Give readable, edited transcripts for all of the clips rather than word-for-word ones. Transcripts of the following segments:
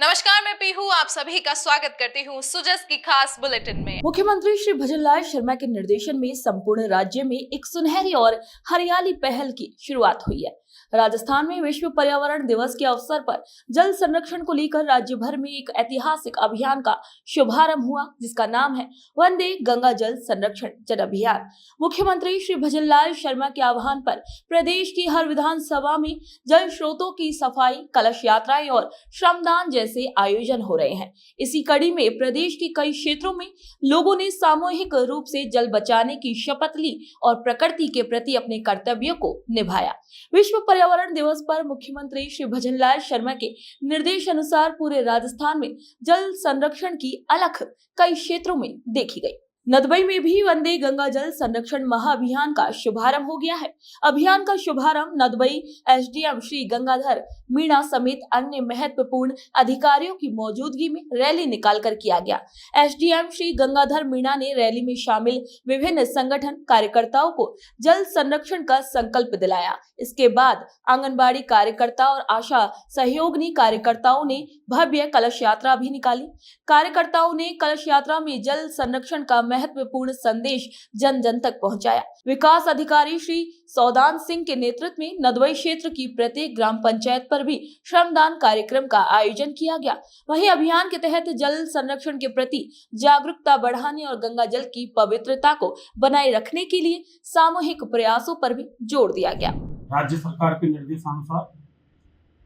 नमस्कार, मैं पीहू आप सभी का स्वागत करती हूँ सुजस की खास बुलेटिन में। मुख्यमंत्री श्री भजनलाल शर्मा के निर्देशन में संपूर्ण राज्य में एक सुनहरी और हरियाली पहल की शुरुआत हुई है। राजस्थान में विश्व पर्यावरण दिवस के अवसर पर जल संरक्षण को लेकर राज्य भर में एक ऐतिहासिक अभियान का शुभारंभ हुआ, जिसका नाम है वंदे गंगा जल संरक्षण जन अभियान। मुख्यमंत्री श्री भजनलाल शर्मा के आह्वान पर प्रदेश की हर विधानसभा में जल स्रोतों की सफाई, कलश यात्राएं और श्रमदान जैसे आयोजन हो रहे हैं। इसी कड़ी में प्रदेश के कई क्षेत्रों में लोगों ने सामूहिक रूप से जल बचाने की शपथ ली और प्रकृति के प्रति अपने कर्तव्यों को निभाया। विश्व पर्यावरण दिवस पर मुख्यमंत्री श्री भजनलाल शर्मा के निर्देश अनुसार पूरे राजस्थान में जल संरक्षण की अलख कई क्षेत्रों में देखी गई। नदबई में भी वंदे गंगा जल संरक्षण महाअभियान का शुभारंभ हो गया है। अभियान का शुभारंभ नदबई एसडीएम श्री गंगाधर मीणा समेत अन्य महत्वपूर्ण अधिकारियों की मौजूदगी में रैली निकालकर किया गया। एसडीएम श्री गंगाधर मीणा ने रैली में शामिल विभिन्न संगठन कार्यकर्ताओं को जल संरक्षण का संकल्प दिलाया। इसके बाद आंगनबाड़ी कार्यकर्ता और आशा सहयोगिनी कार्यकर्ताओं ने भव्य कलश यात्रा भी निकाली। कार्यकर्ताओं ने कलश यात्रा में जल संरक्षण का महत्वपूर्ण संदेश जन जन तक पहुंचाया। विकास अधिकारी श्री सौदान सिंह के नेतृत्व में नदबई क्षेत्र की प्रत्येक ग्राम पंचायत पर भी श्रमदान कार्यक्रम का आयोजन किया गया। वहीं अभियान के तहत जल संरक्षण के प्रति जागरूकता बढ़ाने और गंगा जल की पवित्रता को बनाए रखने के लिए सामूहिक प्रयासों पर भी जोर दिया गया। राज्य सरकार के निर्देशानुसार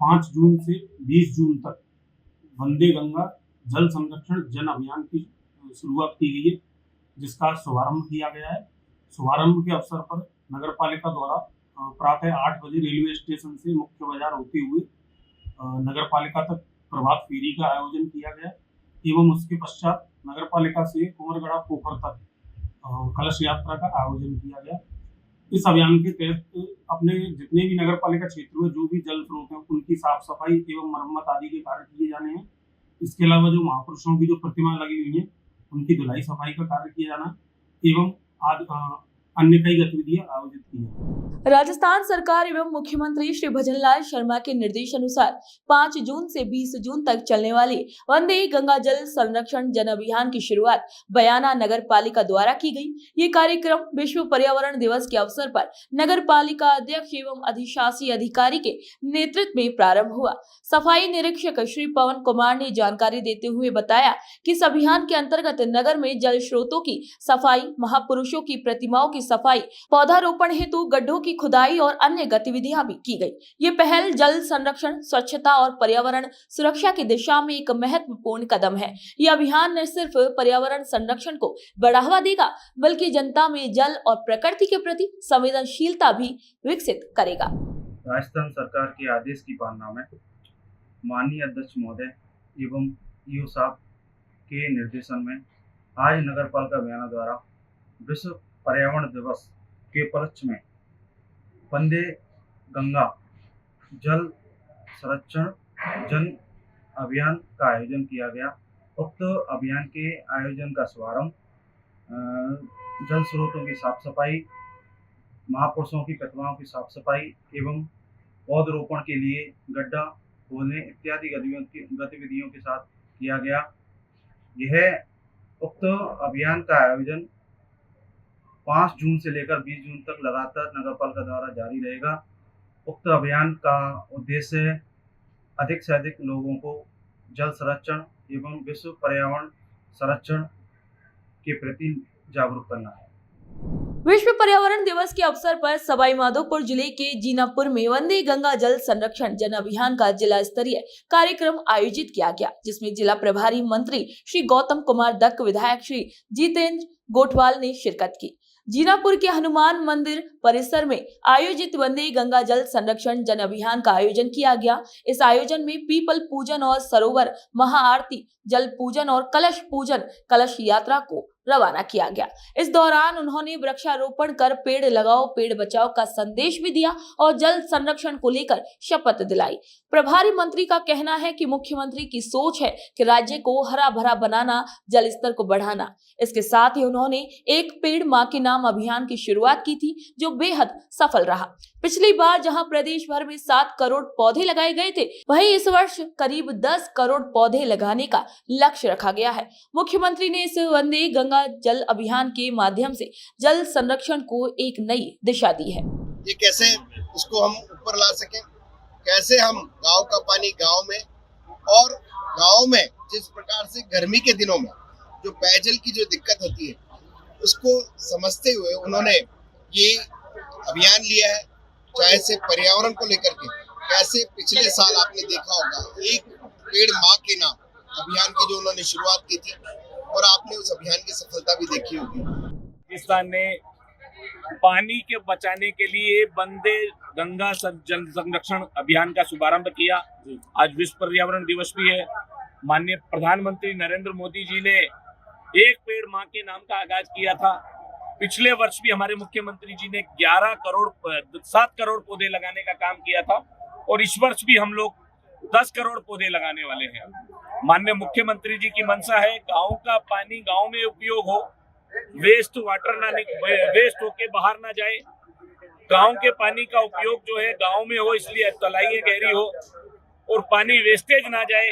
5 जून से 20 जून तक वंदे गंगा जल संरक्षण जन अभियान की शुरुआत की गई है, जिसका शुभारंभ किया गया है। शुभारंभ के अवसर पर नगर पालिका द्वारा प्रातः 8 बजे रेलवे स्टेशन से मुख्य बाजार होते हुए नगर पालिका तक प्रभात फेरी का आयोजन किया गया एवं उसके पश्चात नगर पालिका से कुंवरगढ़ा पोखर तक कलश यात्रा का आयोजन किया गया। इस अभियान के तहत अपने जितने भी नगर पालिका क्षेत्र में जो भी जल स्रोत हैं उनकी साफ सफाई एवं मरम्मत आदि के कार्य किए जाने हैं। इसके अलावा जो महापुरुषों की जो प्रतिमा लगी हुई है उनकी धुलाई सफाई का कार्य किया जाना एवं अन्य कई गतिविधियां आयोजित की जाएंगी। राजस्थान सरकार एवं मुख्यमंत्री श्री भजनलाल शर्मा के निर्देशानुसार 5 जून से 20 जून तक चलने वाले वंदे गंगा जल संरक्षण जन अभियान की शुरुआत बयाना नगर पालिका द्वारा की गई। ये कार्यक्रम विश्व पर्यावरण दिवस के अवसर पर नगर पालिका अध्यक्ष एवं अधिशासी अधिकारी के नेतृत्व में प्रारंभ हुआ। सफाई निरीक्षक श्री पवन कुमार ने जानकारी देते हुए बताया कि इस अभियान के अंतर्गत नगर में जल स्रोतों की सफाई, महापुरुषों की प्रतिमाओं की सफाई, पौधारोपण हेतु गड्ढों की खुदाई और अन्य गतिविधियां भी की गई। ये पहल जल संरक्षण, स्वच्छता और पर्यावरण सुरक्षा की दिशा में एक महत्वपूर्ण कदम है। यह अभियान न सिर्फ पर्यावरण संरक्षण को बढ़ावा देगा, बल्कि जनता में जल और प्रकृति के प्रति संवेदनशीलता भी विकसित करेगा। राजस्थान सरकार के आदेश की पालना में माननीय अध्यक्ष महोदय एवं ईओ साहब के निर्देशन में आज नगर पालिका बयाना द्वारा विश्व पर्यावरण दिवस के उपलक्ष्य में वंदे गंगा जल संरक्षण जन अभियान का आयोजन किया गया। उक्त अभियान के आयोजन का शुभारंभ जल स्रोतों की साफ सफाई, महापुरुषों की प्रतिमाओं की साफ सफाई एवं पौधरोपण के लिए गड्ढा खोदने इत्यादि गतिविधियों के साथ किया गया। यह उक्त अभियान का आयोजन 5 जून से लेकर 20 जून तक लगातार नगर पालिका द्वारा जारी रहेगा। उक्त अभियान का उद्देश्य अधिक से अधिक लोगों को जल संरक्षण एवं विश्व पर्यावरण संरक्षण के प्रति जागरूक करना है। विश्व पर्यावरण दिवस के अवसर पर सवाई माधोपुर जिले के जीनापुर में वंदे गंगा जल संरक्षण जन अभियान का जिला स्तरीय कार्यक्रम आयोजित किया गया, जिसमें जिला प्रभारी मंत्री श्री गौतम कुमार दत्त, विधायक श्री जितेंद्र गोठवाल ने शिरकत की। जीनापुर के हनुमान मंदिर परिसर में आयोजित वंदे गंगा जल संरक्षण जन अभियान का आयोजन किया गया। इस आयोजन में पीपल पूजन और सरोवर महाआरती, जल पूजन और कलश पूजन, कलश यात्रा को रवाना किया गया। इस दौरान उन्होंने वृक्षारोपण कर पेड़ लगाओ पेड़ बचाओ का संदेश भी दिया और जल संरक्षण को लेकर शपथ दिलाई। प्रभारी मंत्री का कहना है कि मुख्यमंत्री की सोच है कि राज्य को हरा भरा बनाना, जल स्तर को बढ़ाना। इसके साथ ही उन्होंने एक पेड़ मां के नाम अभियान की शुरुआत की थी, जो बेहद सफल रहा। पिछली बार जहां प्रदेश भर में 7 करोड़ पौधे लगाए गए थे, वहीं इस वर्ष करीब 10 करोड़ पौधे लगाने का लक्ष्य रखा गया है। मुख्यमंत्री ने इस वंदे गंगा जल अभियान के माध्यम से जल संरक्षण को एक नई दिशा दी है। ये कैसे इसको हम ऊपर ला सकें, कैसे हम गांव का पानी गांव में, और गांव में जिस प्रकार से गर्मी के दिनों में जो पेयजल की जो दिक्कत होती है उसको समझते हुए उन्होंने ये अभियान लिया है। चाहे से पर्यावरण को लेकर के, कैसे पिछले साल आपने देखा होगा एक पेड़ माँ के नाम अभियान की जो उन्होंने शुरुआत की थी, और आपने उस अभियान की सफलता भी देखी होगी। पाकिस्तान ने पानी के बचाने के लिए वंदे गंगा जल संरक्षण अभियान का शुभारंभ किया। आज विश्व पर्यावरण दिवस भी है। माननीय प्रधानमंत्री नरेंद्र मोदी जी ने एक पेड़ माँ के नाम का आगाज किया था। पिछले वर्ष भी हमारे मुख्यमंत्री जी ने 7 करोड़ पौधे लगाने का काम किया था, और इस वर्ष भी हम लोग 10 करोड़ पौधे लगाने वाले हैं। माननीय मुख्यमंत्री जी की मंशा है गांव का पानी गांव में उपयोग हो, वेस्ट होके बाहर ना जाए, गांव के पानी का उपयोग जो है गांव में हो, इसलिए तलाइयां गहरी हो और पानी वेस्टेज ना जाए।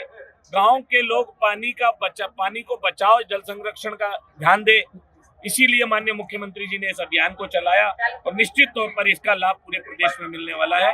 गांव के लोग पानी को बचाओ, जल संरक्षण का ध्यान दे। इसीलिए माननीय मुख्यमंत्री जी ने इस अभियान को चलाया, और निश्चित तौर पर इसका लाभ पूरे प्रदेश में मिलने वाला है।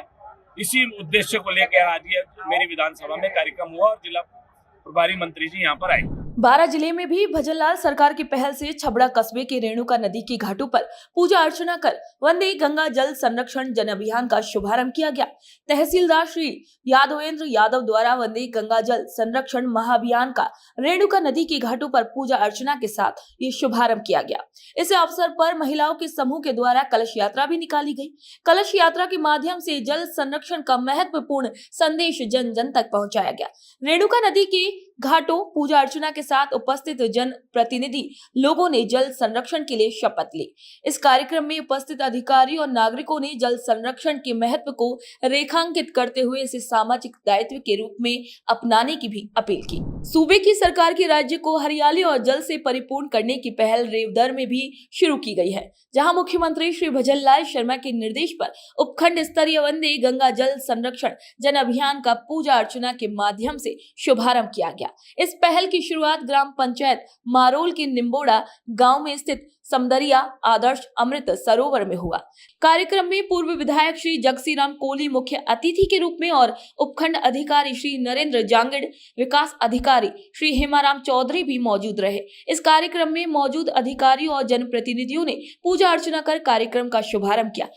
इसी उद्देश्य को लेकर आज ये मेरी विधानसभा में कार्यक्रम हुआ और जिला प्रभारी मंत्री जी यहाँ पर आए। बारां जिले में भी भजनलाल सरकार की पहल से छबड़ा कस्बे के रेणुका नदी की घाटों पर पूजा अर्चना कर वंदे गंगा जल संरक्षण जन अभियान का शुभारंभ किया गया। तहसीलदार श्री यादवेंद्र यादव द्वारा वंदे गंगा जल संरक्षण महाअभियान का रेणुका नदी की घाटों पर पूजा अर्चना के साथ ये शुभारंभ किया गया। इस अवसर पर महिलाओं के समूह के द्वारा कलश यात्रा भी निकाली गई। कलश यात्रा के माध्यम से जल संरक्षण का महत्वपूर्ण संदेश जन जन तक पहुंचाया गया। रेणुका नदी के घाटों पूजा अर्चना के साथ उपस्थित जन प्रतिनिधि लोगों ने जल संरक्षण के लिए शपथ ली। इस कार्यक्रम में उपस्थित अधिकारी और नागरिकों ने जल संरक्षण के महत्व को रेखांकित करते हुए इसे सामाजिक दायित्व के रूप में अपनाने की भी अपील की। सूबे की सरकार की राज्य को हरियाली और जल से परिपूर्ण करने की पहल रेवदर में भी शुरू की गई है, जहां मुख्यमंत्री श्री भजनलाल शर्मा के निर्देश पर उपखंड स्तरीय वंदे गंगा जल संरक्षण जन अभियान का पूजा अर्चना के माध्यम से शुभारंभ किया गया। इस पहल की शुरुआत ग्राम पंचायत मारोल के निम्बोड़ा गांव में स्थित समदरिया आदर्श अमृत सरोवर में हुआ। कार्यक्रम में पूर्व विधायक श्री जगसीराम कोहली मुख्य अतिथि के रूप में और उपखंड अधिकारी श्री नरेंद्र जांगड़, विकास अधिकारी श्री हेमाराम चौधरी भी मौजूद रहे। इस कार्यक्रम में मौजूद अधिकारियों और जनप्रतिनिधियों ने पूजा अर्चना कर कार्यक्रम का शुभारंभ किया।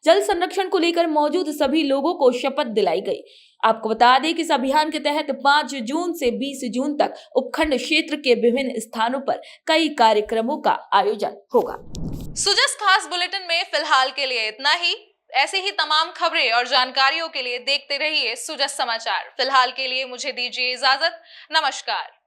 जल संरक्षण को लेकर मौजूद सभी लोगों को शपथ दिलाई गई। आपको बता दें कि इस अभियान के तहत 5 जून से 20 जून तक उपखंड क्षेत्र के विभिन्न स्थानों पर कई कार्यक्रमों का आयोजन होगा। सुजस खास बुलेटिन में फिलहाल के लिए इतना ही। ऐसे ही तमाम खबरें और जानकारियों के लिए देखते रहिए सुजस समाचार। फिलहाल के लिए मुझे दीजिए इजाजत। नमस्कार।